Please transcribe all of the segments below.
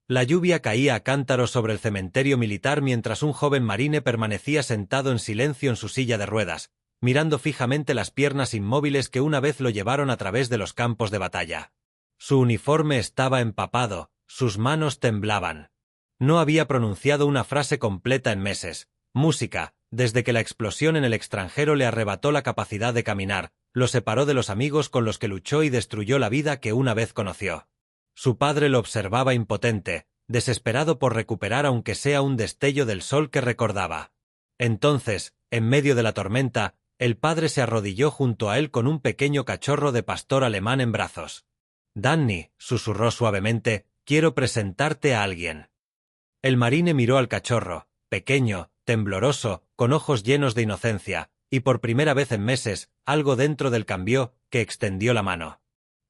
La lluvia caía a cántaros sobre el cementerio militar mientras un joven marine permanecía sentado en silencio en su silla de ruedas, mirando fijamente las piernas inmóviles que una vez lo llevaron a través de los campos de batalla. Su uniforme estaba empapado, sus manos temblaban. No había pronunciado una frase completa en meses. Música, desde que la explosión en el extranjero le arrebató la capacidad de caminar, lo separó de los amigos con los que luchó y destruyó la vida que una vez conoció. Su padre lo observaba impotente, desesperado por recuperar aunque sea un destello del sol que recordaba. Entonces, en medio de la tormenta, el padre se arrodilló junto a él con un pequeño cachorro de pastor alemán en brazos. «Danny», susurró suavemente, «quiero presentarte a alguien». El marine miró al cachorro, pequeño, tembloroso, con ojos llenos de inocencia, y por primera vez en meses, algo dentro del cambió, que extendió la mano.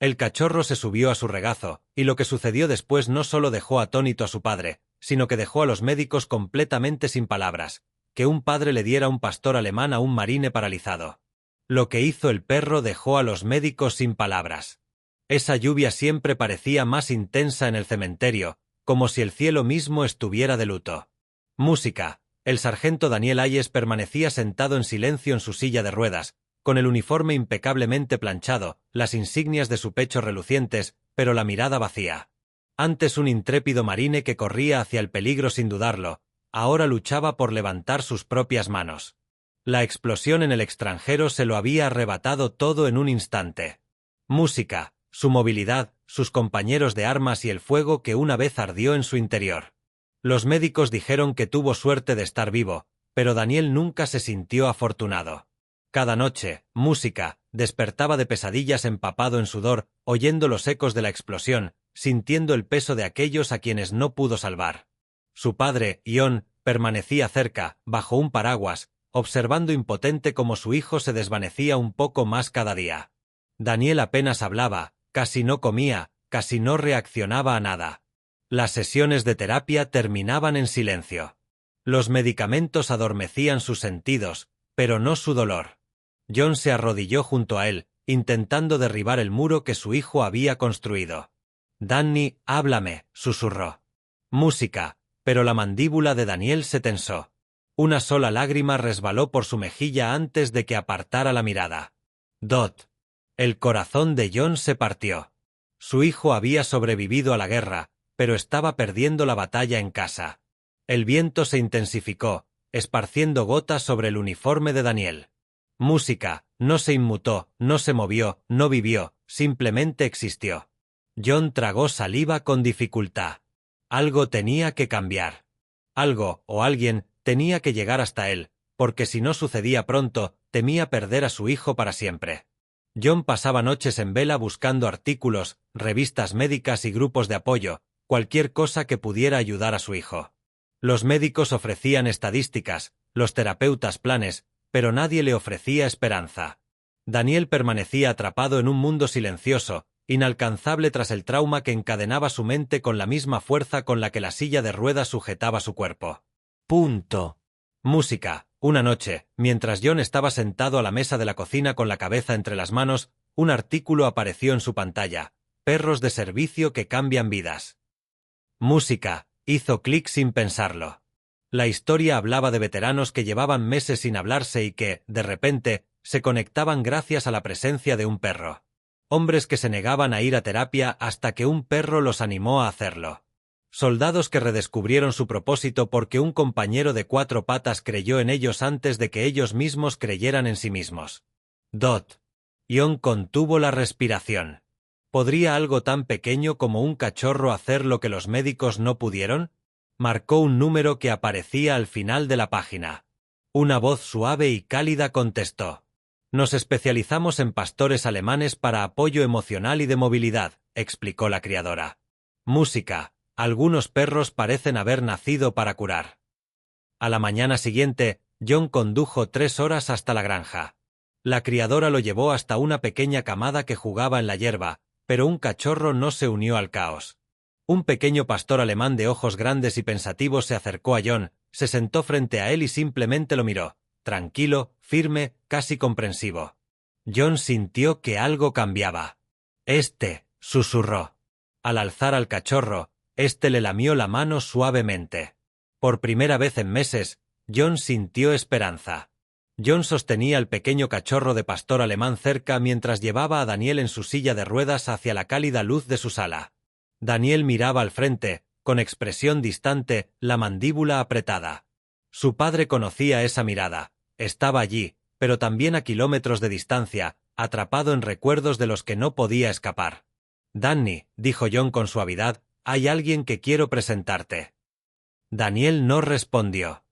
El cachorro se subió a su regazo, y lo que sucedió después no solo dejó atónito a su padre, sino que dejó a los médicos completamente sin palabras. Que un padre le diera un pastor alemán a un marine paralizado. Lo que hizo el perro dejó a los médicos sin palabras. Esa lluvia siempre parecía más intensa en el cementerio, como si el cielo mismo estuviera de luto. Música. El sargento Daniel Hayes permanecía sentado en silencio en su silla de ruedas, con el uniforme impecablemente planchado, las insignias de su pecho relucientes, pero la mirada vacía. Antes un intrépido marine que corría hacia el peligro sin dudarlo, ahora luchaba por levantar sus propias manos. La explosión en el extranjero se lo había arrebatado todo en un instante. Música, su movilidad, sus compañeros de armas y el fuego que una vez ardió en su interior. Los médicos dijeron que tuvo suerte de estar vivo, pero Daniel nunca se sintió afortunado. Cada noche, música, despertaba de pesadillas empapado en sudor, oyendo los ecos de la explosión, sintiendo el peso de aquellos a quienes no pudo salvar. Su padre, Ion, permanecía cerca, bajo un paraguas, observando impotente cómo su hijo se desvanecía un poco más cada día. Daniel apenas hablaba, casi no comía, casi no reaccionaba a nada. Las sesiones de terapia terminaban en silencio. Los medicamentos adormecían sus sentidos, pero no su dolor. John se arrodilló junto a él, intentando derribar el muro que su hijo había construido. «Danny, háblame», susurró. Música, pero la mandíbula de Daniel se tensó. Una sola lágrima resbaló por su mejilla antes de que apartara la mirada. «Dot». El corazón de John se partió. Su hijo había sobrevivido a la guerra, pero estaba perdiendo la batalla en casa. El viento se intensificó, esparciendo gotas sobre el uniforme de Daniel. Música, no se inmutó, no se movió, no vivió, simplemente existió. John tragó saliva con dificultad. Algo tenía que cambiar. Algo, o alguien, tenía que llegar hasta él, porque si no sucedía pronto, temía perder a su hijo para siempre. John pasaba noches en vela buscando artículos, revistas médicas y grupos de apoyo, cualquier cosa que pudiera ayudar a su hijo. Los médicos ofrecían estadísticas, los terapeutas planes, pero nadie le ofrecía esperanza. Daniel permanecía atrapado en un mundo silencioso, inalcanzable tras el trauma que encadenaba su mente con la misma fuerza con la que la silla de ruedas sujetaba su cuerpo. Punto. Música. Una noche, mientras John estaba sentado a la mesa de la cocina con la cabeza entre las manos, un artículo apareció en su pantalla. Perros de servicio que cambian vidas. Música. Hizo clic sin pensarlo. La historia hablaba de veteranos que llevaban meses sin hablarse y que, de repente, se conectaban gracias a la presencia de un perro. Hombres que se negaban a ir a terapia hasta que un perro los animó a hacerlo. Soldados que redescubrieron su propósito porque un compañero de 4 patas creyó en ellos antes de que ellos mismos creyeran en sí mismos. Dot. Ion contuvo la respiración. ¿Podría algo tan pequeño como un cachorro hacer lo que los médicos no pudieron? Marcó un número que aparecía al final de la página. Una voz suave y cálida contestó. «Nos especializamos en pastores alemanes para apoyo emocional y de movilidad», explicó la criadora. Música. Algunos perros parecen haber nacido para curar. A la mañana siguiente, John condujo 3 horas hasta la granja. La criadora lo llevó hasta una pequeña camada que jugaba en la hierba, pero un cachorro no se unió al caos. Un pequeño pastor alemán de ojos grandes y pensativos se acercó a John, se sentó frente a él y simplemente lo miró, tranquilo, firme, casi comprensivo. John sintió que algo cambiaba. «Susurró. Al alzar al cachorro, Este le lamió la mano suavemente. Por primera vez en meses, John sintió esperanza. John sostenía al pequeño cachorro de pastor alemán cerca mientras llevaba a Daniel en su silla de ruedas hacia la cálida luz de su sala. Daniel miraba al frente, con expresión distante, la mandíbula apretada. Su padre conocía esa mirada. Estaba allí, pero también a kilómetros de distancia, atrapado en recuerdos de los que no podía escapar. «Danny», dijo John con suavidad, «hay alguien que quiero presentarte». Daniel no respondió.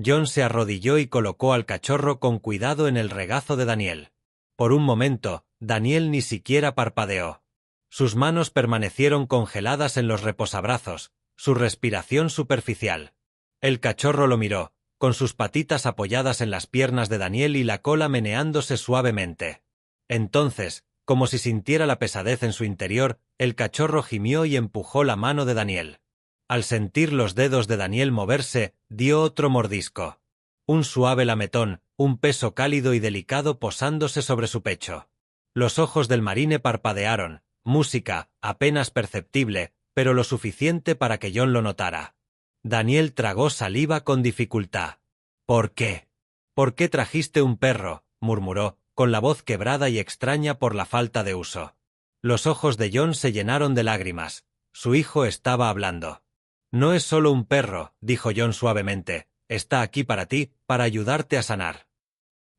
John se arrodilló y colocó al cachorro con cuidado en el regazo de Daniel. Por un momento, Daniel ni siquiera parpadeó. Sus manos permanecieron congeladas en los reposabrazos, su respiración superficial. El cachorro lo miró, con sus patitas apoyadas en las piernas de Daniel y la cola meneándose suavemente. Entonces, como si sintiera la pesadez en su interior, el cachorro gimió y empujó la mano de Daniel. Al sentir los dedos de Daniel moverse, dio otro mordisco. Un suave lametón, un peso cálido y delicado posándose sobre su pecho. Los ojos del marine parpadearon, música, apenas perceptible, pero lo suficiente para que John lo notara. Daniel tragó saliva con dificultad. «¿Por qué? ¿Por qué trajiste un perro?», murmuró, con la voz quebrada y extraña por la falta de uso. Los ojos de John se llenaron de lágrimas. Su hijo estaba hablando. «No es solo un perro», dijo John suavemente, «está aquí para ti, para ayudarte a sanar».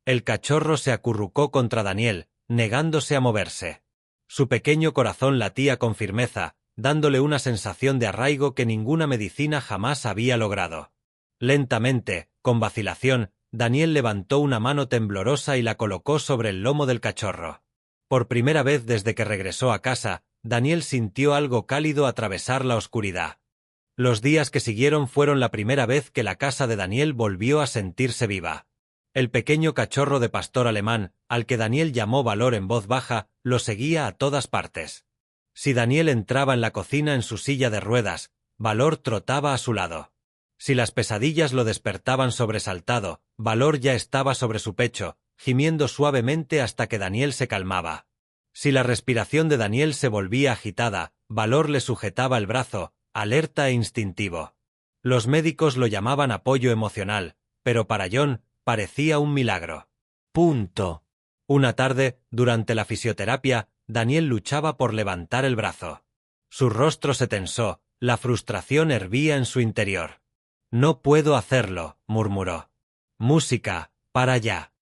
El cachorro se acurrucó contra Daniel, negándose a moverse. Su pequeño corazón latía con firmeza, dándole una sensación de arraigo que ninguna medicina jamás había logrado. Lentamente, con vacilación, Daniel levantó una mano temblorosa y la colocó sobre el lomo del cachorro. Por primera vez desde que regresó a casa, Daniel sintió algo cálido atravesar la oscuridad. Los días que siguieron fueron la primera vez que la casa de Daniel volvió a sentirse viva. El pequeño cachorro de pastor alemán, al que Daniel llamó Valor en voz baja, lo seguía a todas partes. Si Daniel entraba en la cocina en su silla de ruedas, Valor trotaba a su lado. Si las pesadillas lo despertaban sobresaltado, Valor ya estaba sobre su pecho, gimiendo suavemente hasta que Daniel se calmaba. Si la respiración de Daniel se volvía agitada, Valor le sujetaba el brazo, alerta e instintivo. Los médicos lo llamaban apoyo emocional, pero para John parecía un milagro. Punto. Una tarde, durante la fisioterapia, Daniel luchaba por levantar el brazo. Su rostro se tensó, la frustración hervía en su interior. «No puedo hacerlo», murmuró. «Música, para allá».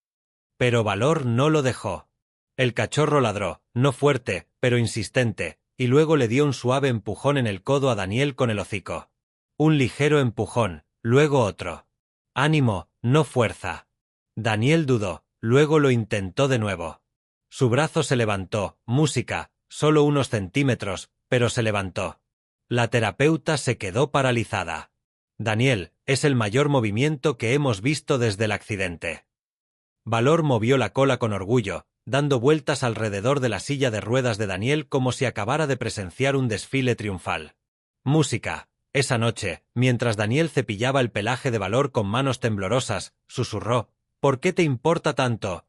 Pero Valor no lo dejó. El cachorro ladró, no fuerte, pero insistente, y luego le dio un suave empujón en el codo a Daniel con el hocico. Un ligero empujón, luego otro. «Ánimo, no fuerza». Daniel dudó, luego lo intentó de nuevo. Su brazo se levantó, música, solo unos centímetros, pero se levantó. La terapeuta se quedó paralizada. «Daniel, es el mayor movimiento que hemos visto desde el accidente». Valor movió la cola con orgullo, dando vueltas alrededor de la silla de ruedas de Daniel como si acabara de presenciar un desfile triunfal. «Música». Esa noche, mientras Daniel cepillaba el pelaje de Valor con manos temblorosas, susurró: «¿Por qué te importa tanto,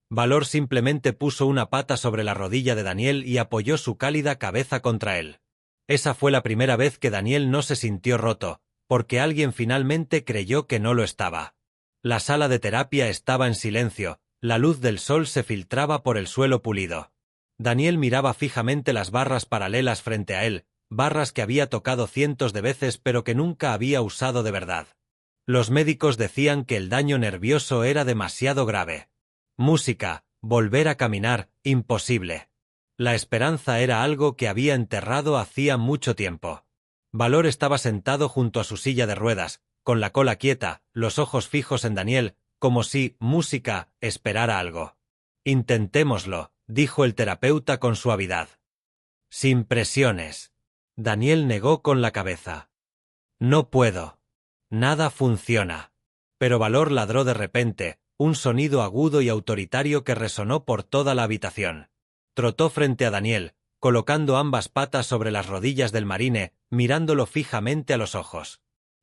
Valor simplemente puso una pata sobre la rodilla de Daniel y apoyó su cálida cabeza contra él. Esa fue la primera vez que Daniel no se sintió roto, porque alguien finalmente creyó que no lo estaba. La sala de terapia estaba en silencio, la luz del sol se filtraba por el suelo pulido. Daniel miraba fijamente las barras paralelas frente a él, barras que había tocado cientos de veces pero que nunca había usado de verdad. Los médicos decían que el daño nervioso era demasiado grave. Música, volver a caminar, imposible. La esperanza era algo que había enterrado hacía mucho tiempo. Valor estaba sentado junto a su silla de ruedas, con la cola quieta, los ojos fijos en Daniel, como si, música, esperara algo. «Intentémoslo», dijo el terapeuta con suavidad. «Sin presiones». Daniel negó con la cabeza. «No puedo. Nada funciona». Pero Valor ladró de repente, un sonido agudo y autoritario que resonó por toda la habitación. Trotó frente a Daniel, colocando ambas patas sobre las rodillas del marine, mirándolo fijamente a los ojos.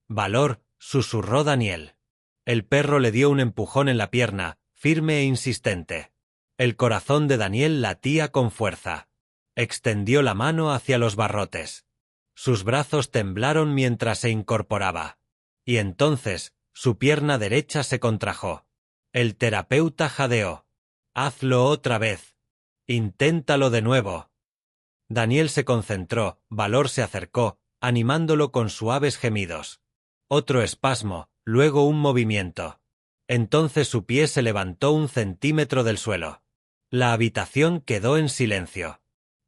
«Valor», susurró Daniel. El perro le dio un empujón en la pierna, firme e insistente. El corazón de Daniel latía con fuerza. Extendió la mano hacia los barrotes. Sus brazos temblaron mientras se incorporaba. Y entonces, su pierna derecha se contrajo. El terapeuta jadeó. «Hazlo otra vez. Inténtalo de nuevo». Daniel se concentró, Valor se acercó, animándolo con suaves gemidos. Otro espasmo, luego un movimiento. Entonces su pie se levantó 1 centímetro del suelo. La habitación quedó en silencio.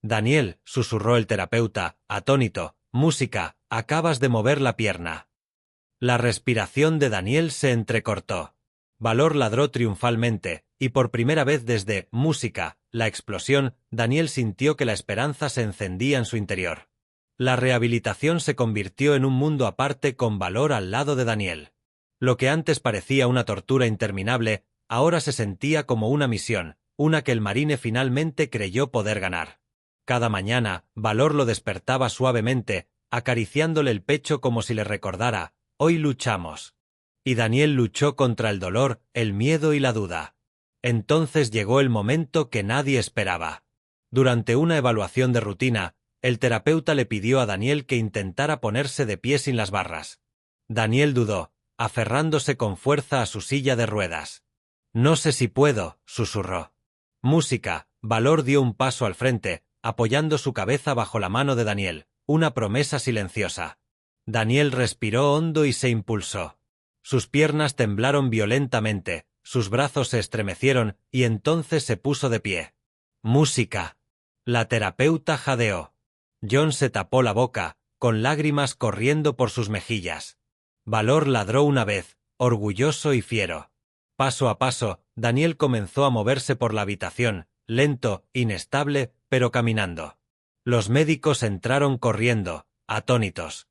«Daniel», susurró el terapeuta, atónito, «música, acabas de mover la pierna». La respiración de Daniel se entrecortó. Valor ladró triunfalmente, y por primera vez desde «música», la explosión, Daniel sintió que la esperanza se encendía en su interior. La rehabilitación se convirtió en un mundo aparte con Valor al lado de Daniel. Lo que antes parecía una tortura interminable, ahora se sentía como una misión, una que el marine finalmente creyó poder ganar. Cada mañana, Valor lo despertaba suavemente, acariciándole el pecho como si le recordara, «Hoy luchamos». Y Daniel luchó contra el dolor, el miedo y la duda. Entonces llegó el momento que nadie esperaba. Durante una evaluación de rutina, el terapeuta le pidió a Daniel que intentara ponerse de pie sin las barras. Daniel dudó, aferrándose con fuerza a su silla de ruedas. «No sé si puedo», susurró. «Música», Valor dio un paso al frente, apoyando su cabeza bajo la mano de Daniel, una promesa silenciosa. Daniel respiró hondo y se impulsó. Sus piernas temblaron violentamente, sus brazos se estremecieron, y entonces se puso de pie. «Música». La terapeuta jadeó. John se tapó la boca, con lágrimas corriendo por sus mejillas. Valor ladró una vez, orgulloso y fiero. Paso a paso, Daniel comenzó a moverse por la habitación, lento, inestable, pero caminando. Los médicos entraron corriendo, atónitos.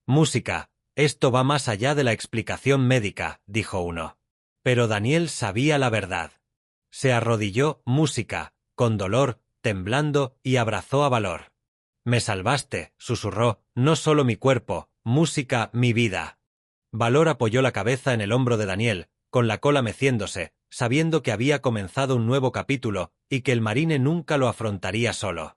«Música, esto va más allá de la explicación médica», dijo uno. Pero Daniel sabía la verdad. Se arrodilló, «Música», con dolor, temblando, y abrazó a Valor. «Me salvaste», susurró, «no solo mi cuerpo, música, mi vida». Valor apoyó la cabeza en el hombro de Daniel, con la cola meciéndose, sabiendo que había comenzado un nuevo capítulo, y que el marine nunca lo afrontaría solo.